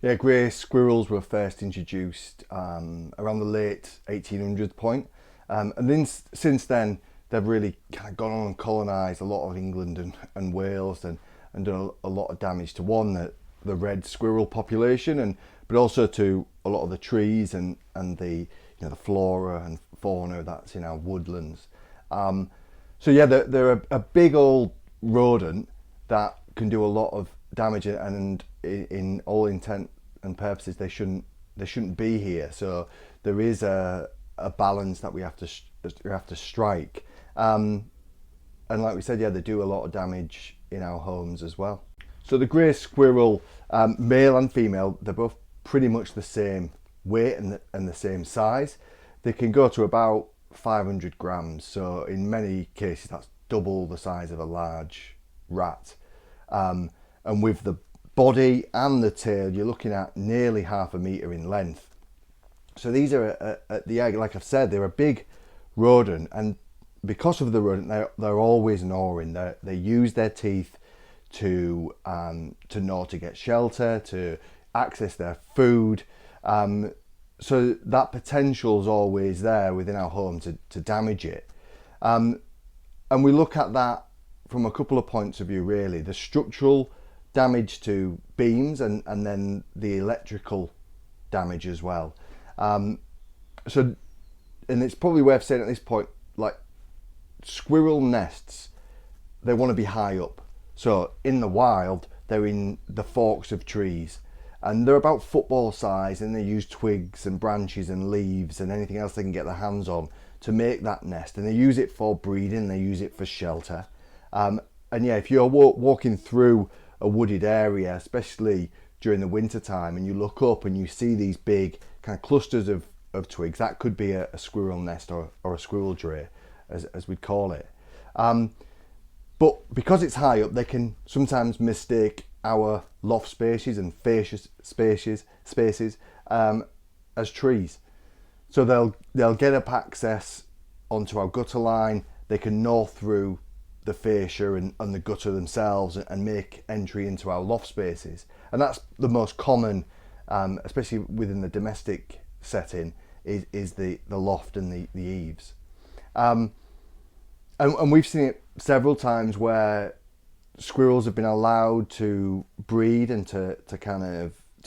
Yeah, grey squirrels were first introduced around the late 1800s point. And then since then, they've really kind of gone on and colonised a lot of England and Wales and done a lot of damage to the red squirrel population, but also to a lot of the trees and the flora and fauna that's in our woodlands. So yeah, they're a big old rodent that can do a lot of damage, and in all intent and purposes they shouldn't be here. So there is a balance that we have to strike. And like we said, yeah, they do a lot of damage in our homes as well. So the grey squirrel, male and female, they're both pretty much the same weight and the same size. They can go to about 500 grams. So in many cases, that's double the size of a large rat. And with the body and the tail, you're looking at nearly half a metre in length. So these are, at the egg, like I've said, they're a big rodent, and because of the rodent, they're always gnawing. They use their teeth to gnaw to get shelter, to access their food. So that potential is always there within our home to damage it. And we look at that from a couple of points of view, really. The structural damage to beams and then the electrical damage as well. So, and it's probably worth saying at this point, like, squirrel nests, they want to be high up. So in the wild, they're in the forks of trees, and they're about football size, and they use twigs and branches and leaves and anything else they can get their hands on to make that nest. And they use it for breeding, they use it for shelter. And yeah, if you're walking through a wooded area, especially during the winter time, and you look up and you see these big kind of clusters of twigs, that could be a squirrel nest or a squirrel dray, as we'd call it. But because it's high up, they can sometimes mistake our loft spaces and fascia spaces as trees. So they'll get up access onto our gutter line. They can gnaw through the fascia and the gutter themselves and make entry into our loft spaces. And that's the most common, especially within the domestic setting, is the loft and the eaves. And we've seen it several times where squirrels have been allowed to breed and to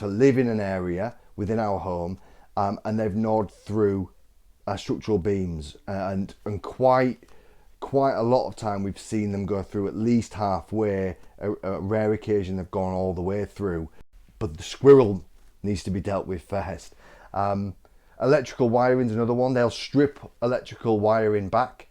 live in an area within our home, and they've gnawed through structural beams, and quite a lot of time we've seen them go through at least halfway. A rare occasion they've gone all the way through, but the squirrel needs to be dealt with first. Electrical wiring is another one. They'll strip electrical wiring back,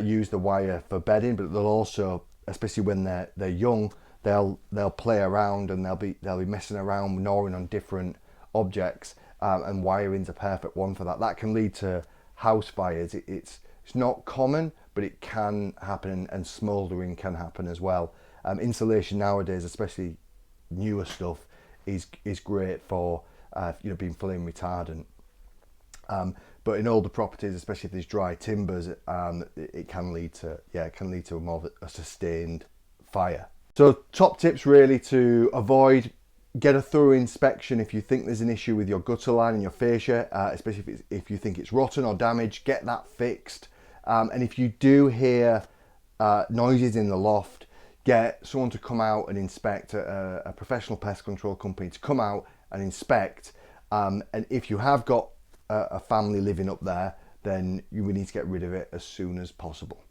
use the wire for bedding, but they'll also, especially when they're young, they'll play around, and they'll be messing around, gnawing on different objects, and wiring's a perfect one for that. That can lead to house fires. It's not common, but it can happen, and smouldering can happen as well. Insulation nowadays, especially newer stuff, is great for being flame retardant. But in older properties, especially if there's dry timbers, it can lead to more of a sustained fire. So top tips really to avoid: get a thorough inspection if you think there's an issue with your gutter line and your fascia, especially if you think it's rotten or damaged. Get that fixed. And if you do hear noises in the loft, get someone to come out and inspect, a professional pest control company to come out and inspect. And if you have got a family living up there, then you will need to get rid of it as soon as possible.